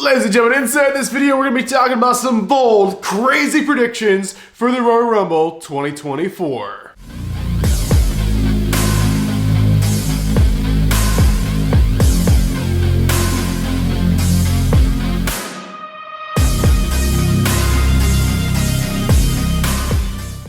Ladies and gentlemen, inside this video, we're going to be talking about some bold, crazy predictions for the Royal Rumble 2024.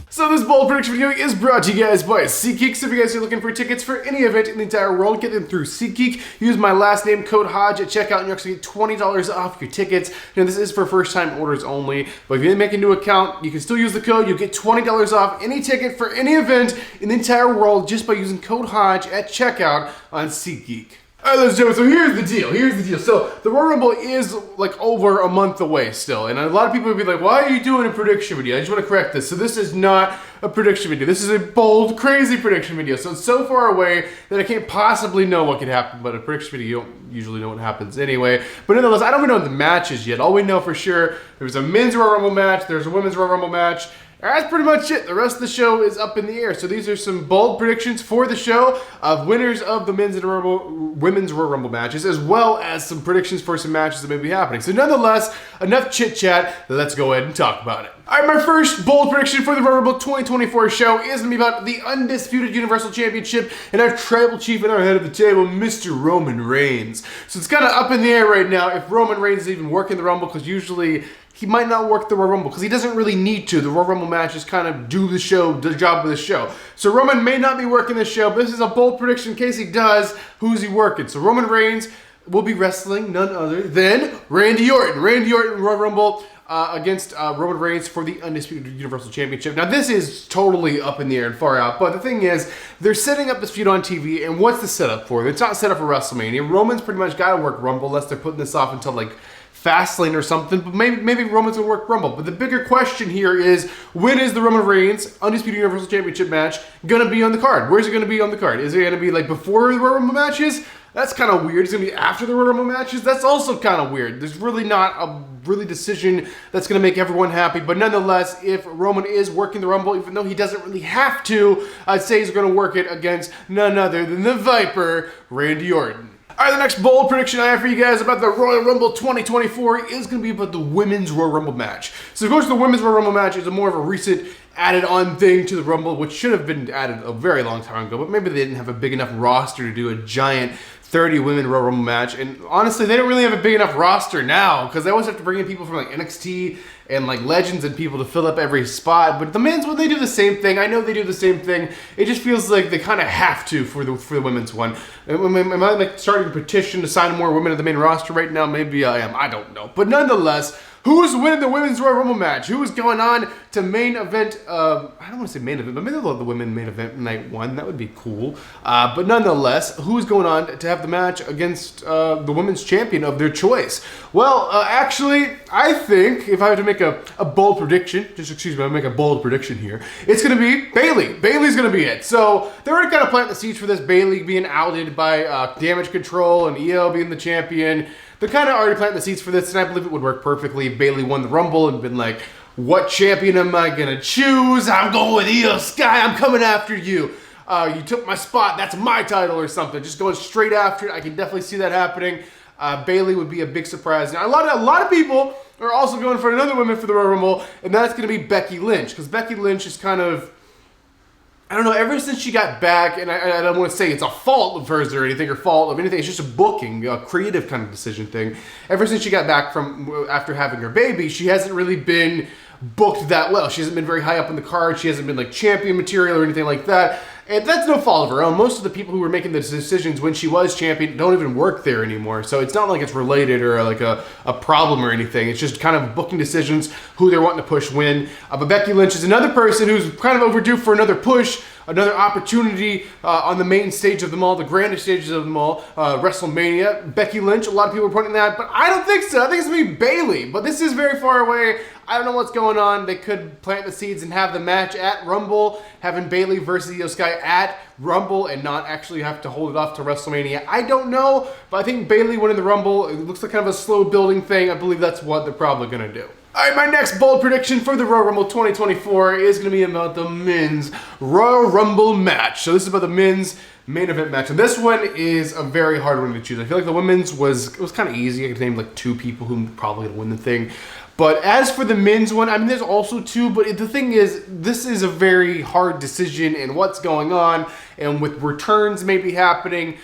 So this bold prediction video is brought to you guys by SeatGeek. So if you guys are looking for tickets for any event in the entire world, get them through SeatGeek. Use my last name, code Hodge, at checkout, and you actually get $20 off your tickets. Now this is for first-time orders only, but if you didn't make a new account, you can still use the code. You'll get $20 off any ticket for any event in the entire world just by using code Hodge at checkout on SeatGeek. Alright, ladies and gentlemen, so here's the deal. So the Royal Rumble is like over a month away still, and a lot of people would be like, why are you doing a prediction video? I just want to correct this. So this is not a prediction video. This is a bold, crazy prediction video. So it's so far away that I can't possibly know what could happen, but a prediction video, you don't usually know what happens anyway. But nonetheless, I don't even know the matches yet. All we know for sure, there's a men's Royal Rumble match, there's a women's Royal Rumble match. That's pretty much it. The rest of the show is up in the air. So these are some bold predictions for the show of winners of the men's and women's Royal Rumble matches, as well as some predictions for some matches that may be happening. So nonetheless, enough chit chat. Let's go ahead and talk about it. All right, my first bold prediction for the Royal Rumble 2024 show is going to be about the Undisputed Universal Championship and our tribal chief and our head of the table, Mr. Roman Reigns. So it's kind of up in the air right now if Roman Reigns is even working the Rumble, because usually he might not work the Royal Rumble because he doesn't really need to. The Royal Rumble matches kind of do the show, the job of the show. So Roman may not be working the show, but this is a bold prediction in case he does. Who's he working? So Roman Reigns will be wrestling none other than Randy Orton. Randy Orton Royal Rumble against Roman Reigns for the Undisputed Universal Championship. Now this is totally up in the air and far out, but the thing is, they're setting up this feud on TV, and what's the setup for? It's not set up for WrestleMania. Roman's pretty much got to work Rumble unless they're putting this off until like Fastlane or something, but maybe Roman's gonna work Rumble. But the bigger question here is, when is the Roman Reigns Undisputed Universal Championship match gonna be on the card? Where's it gonna be on the card? Is it gonna be like before the Royal Rumble matches? That's kind of weird. It's gonna be after the Royal Rumble matches? That's also kind of weird. There's really not a decision that's gonna make everyone happy, but nonetheless, if Roman is working the Rumble, even though he doesn't really have to, I'd say he's gonna work it against none other than the Viper, Randy Orton. Alright, the next bold prediction I have for you guys about the Royal Rumble 2024 is going to be about the women's Royal Rumble match. So of course the women's Royal Rumble match is a more of a recent added on thing to the Rumble, which should have been added a very long time ago, but maybe they didn't have a big enough roster to do a giant 30 women Royal Rumble match. And honestly, they don't really have a big enough roster now, because they always have to bring in people from like NXT and like legends and people to fill up every spot. But the men's one, they do the same thing. I know they do the same thing. It just feels like they kind of have to for the women's one. Am I like starting a petition to sign more women to the main roster right now? Maybe I am. I don't know. But nonetheless, who's winning the women's Royal Rumble match? Who is going on to main event? I don't want to say main event, but maybe they'll have the women main event night one. That would be cool. But nonetheless, who's going on to have the match against the women's champion of their choice? Well, actually, I think if I had to make a bold prediction, just excuse me, I'll make a bold prediction here. It's going to be Bayley. Bayley's going to be it. So they're already kind of planting the seeds for this. Bayley being outed by Damage Control and EO being the champion. They're kind of already planting the seeds for this, and I believe it would work perfectly if Bayley won the Rumble and been like, what champion am I going to choose? I'm going with Io Sky. I'm coming after you. You took my spot. That's my title or something. Just going straight after it. I can definitely see that happening. Bayley would be a big surprise. Now, a lot of people are also going for another woman for the Royal Rumble, and that's going to be Becky Lynch, because Becky Lynch is kind of, I don't know, ever since she got back, and I don't want to say it's a fault of hers or anything, or fault of anything, it's just a booking, a creative kind of decision thing. Ever since she got back from, after having her baby, she hasn't really been booked that well. She hasn't been very high up on the card. She hasn't been like champion material or anything like that. And that's no fault of her own. Most of the people who were making the decisions when she was champion don't even work there anymore. So it's not like it's related or like a problem or anything. It's just kind of booking decisions, who they're wanting to push win. But Becky Lynch is another person who's kind of overdue for another push, another opportunity on the main stage of them all, the grandest stages of them all, WrestleMania. Becky Lynch, a lot of people are pointing that, but I don't think so. I think it's going to be Bayley, but this is very far away. I don't know what's going on. They could plant the seeds and have the match at Rumble, having Bayley versus Io Sky at Rumble and not actually have to hold it off to WrestleMania. I don't know, but I think Bayley winning the Rumble, it looks like kind of a slow building thing. I believe that's what they're probably going to do. All right, my next bold prediction for the Royal Rumble 2024 is going to be about the men's Royal Rumble match. So this is about the men's main event match, and this one is a very hard one to choose. I feel like the women's was kind of easy. I could name like 2 people who probably would win the thing. But as for the men's one, I mean, there's also 2, but the thing is, this is a very hard decision in what's going on, and with returns maybe happening,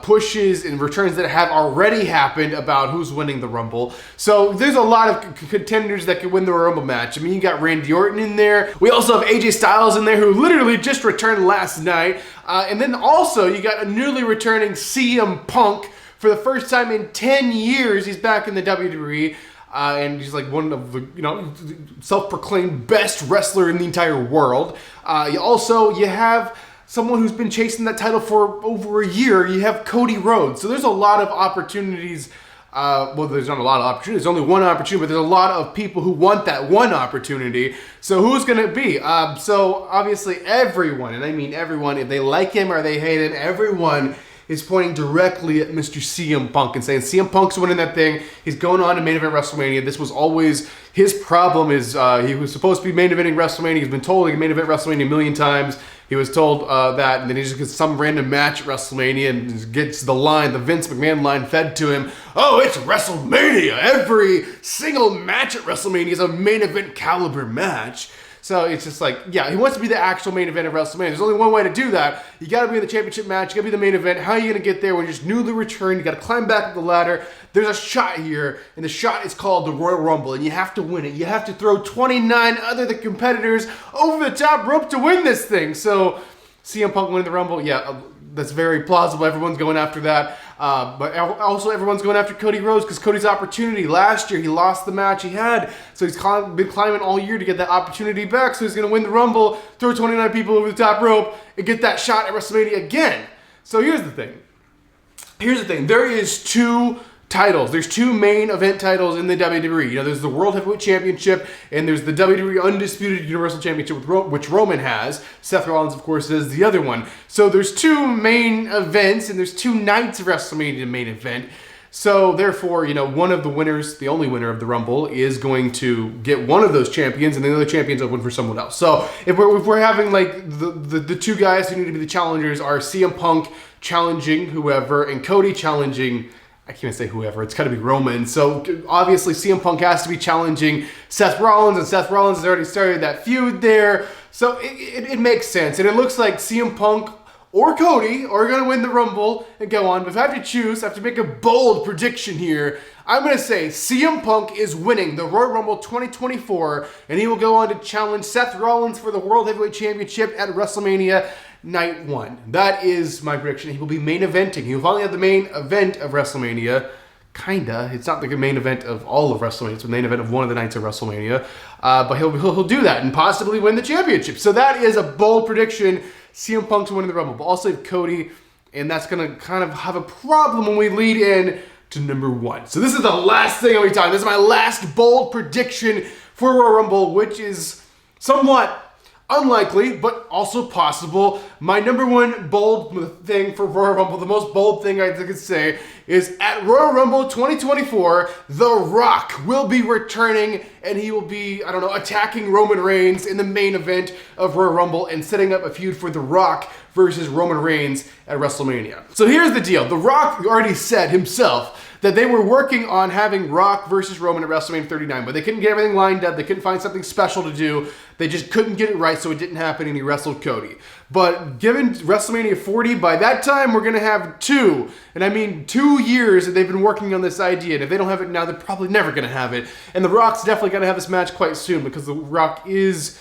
pushes and returns that have already happened about who's winning the Rumble. So there's a lot of contenders that could win the Rumble match. I mean, you got Randy Orton in there. We also have AJ Styles in there, who literally just returned last night. And then also you got a newly returning CM Punk. For the first time in 10 years, he's back in the WWE. And he's like one of the, self-proclaimed best wrestler in the entire world. You have someone who's been chasing that title for over a year. You have Cody Rhodes. So there's a lot of opportunities. There's not a lot of opportunities. There's only one opportunity, but there's a lot of people who want that one opportunity. So who's going to be? So obviously everyone, and I mean everyone, if they like him or they hate him, everyone is pointing directly at Mr. CM Punk and saying CM Punk's winning that thing. He's going on to main event WrestleMania. This was always his problem. Is he was supposed to be main eventing WrestleMania. He's been told he can main event WrestleMania a million times. He was told that, and then he just gets some random match at WrestleMania and gets the Vince McMahon line fed to him. Oh, it's WrestleMania. Every single match at WrestleMania is a main event caliber match. So it's just like, yeah, he wants to be the actual main event of WrestleMania. There's only one way to do that. You got to be in the championship match. You got to be the main event. How are you going to get there when you're just newly returned? You got to climb back up the ladder. There's a shot here, and the shot is called the Royal Rumble, and you have to win it. You have to throw 29 other competitors over the top rope to win this thing. So CM Punk winning the Rumble, yeah, that's very plausible. Everyone's going after that. But also everyone's going after Cody Rhodes because Cody's opportunity. Last year, he lost the match he had. So he's been climbing all year to get that opportunity back. So he's going to win the Rumble, throw 29 people over the top rope, and get that shot at WrestleMania again. So here's the thing. There is 2 titles. There's 2 main event titles in the WWE. There's the World Heavyweight Championship, and there's the WWE Undisputed Universal Championship, which Roman has. Seth Rollins, of course, is the other one. So there's 2 main events, and there's 2 nights of WrestleMania main event. So therefore, one of the winners, the only winner of the Rumble, is going to get one of those champions, and the other champions open for someone else. So if we're having like the 2 guys who need to be the challengers are CM Punk challenging whoever, and Cody challenging, I can't say whoever, it's got to be Roman. So obviously CM Punk has to be challenging Seth Rollins, and Seth Rollins has already started that feud there. So it makes sense. And it looks like CM Punk or Cody are going to win the Rumble and go on. But if I have to choose, I have to make a bold prediction here. I'm going to say CM Punk is winning the Royal Rumble 2024, and he will go on to challenge Seth Rollins for the World Heavyweight Championship at WrestleMania Night 1. That is my prediction. He will be main eventing. He will finally have the main event of WrestleMania. Kinda. It's not the main event of all of WrestleMania. It's the main event of one of the nights of WrestleMania. But he'll do that and possibly win the championship. So that is a bold prediction. CM Punk's winning the Rumble. But also Cody, and that's going to kind of have a problem when we lead in to number 1. So this is the last thing I'll be talking. This is my last bold prediction for Royal Rumble, which is somewhat unlikely, but also possible. My number 1 bold thing for Royal Rumble, the most bold thing I could say, is at Royal Rumble 2024, The Rock will be returning, and he will be, attacking Roman Reigns in the main event of Royal Rumble and setting up a feud for The Rock versus Roman Reigns at WrestleMania. So here's the deal. The Rock already said himself that they were working on having Rock versus Roman at WrestleMania 39, but they couldn't get everything lined up. They couldn't find something special to do. They just couldn't get it right, so it didn't happen, and he wrestled Cody. But given WrestleMania 40, by that time, we're going to have 2. And I mean 2 years that they've been working on this idea. And if they don't have it now, they're probably never going to have it. And The Rock's definitely going to have this match quite soon because The Rock is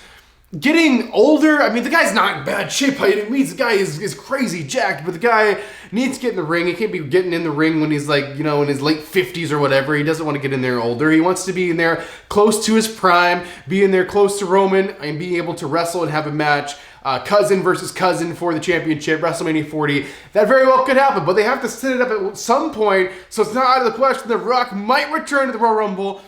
getting older. I mean, the guy's not in bad shape by any means. The guy is crazy jacked, but the guy needs to get in the ring. He can't be getting in the ring when he's like, in his late 50s or whatever. He doesn't want to get in there older. He wants to be in there close to his prime, be in there close to Roman, and be able to wrestle and have a match. Cousin versus cousin for the championship, WrestleMania 40. That very well could happen, but they have to set it up at some point, so it's not out of the question. The Rock might return to the Royal Rumble,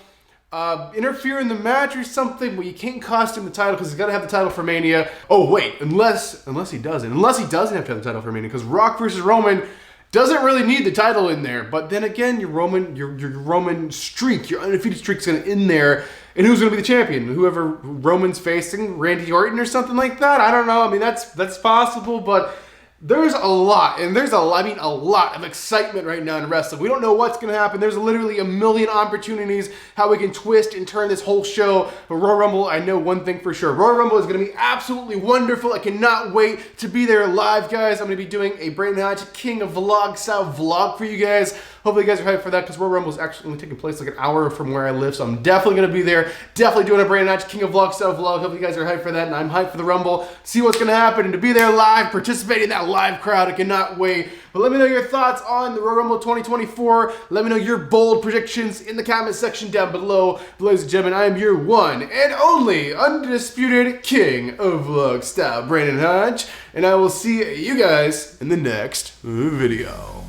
interfere in the match or something, but you can't cost him the title because he's got to have the title for Mania. Oh wait, unless he doesn't. Unless he doesn't have to have the title for Mania, because Rock versus Roman Doesn't really need the title in there, but then again, your Roman streak, your undefeated streak's gonna in there, and who's gonna be the champion? Whoever Roman's facing, Randy Orton or something like that. I don't know. I mean, that's possible, but there's a lot, and there's a lot of excitement right now in wrestling. We don't know what's going to happen. There's literally a million opportunities how we can twist and turn this whole show. But Royal Rumble, I know one thing for sure. Royal Rumble is going to be absolutely wonderful. I cannot wait to be there live, guys. I'm going to be doing a Brandon Hodge King of Vlog style vlog for you guys. Hopefully you guys are hyped for that, because Royal Rumble is actually only taking place like an hour from where I live, so I'm definitely going to be there. Definitely doing a Brandon Hodge King of Vlog style vlog. Hopefully you guys are hyped for that, and I'm hyped for the Rumble. See what's going to happen, and to be there live, participating in that live crowd. I cannot wait. But let me know your thoughts on the Royal Rumble 2024. Let me know your bold predictions in the comment section down below. Ladies and gentlemen, I am your one and only undisputed king of vlog style, Brandon Hodge, and I will see you guys in the next video.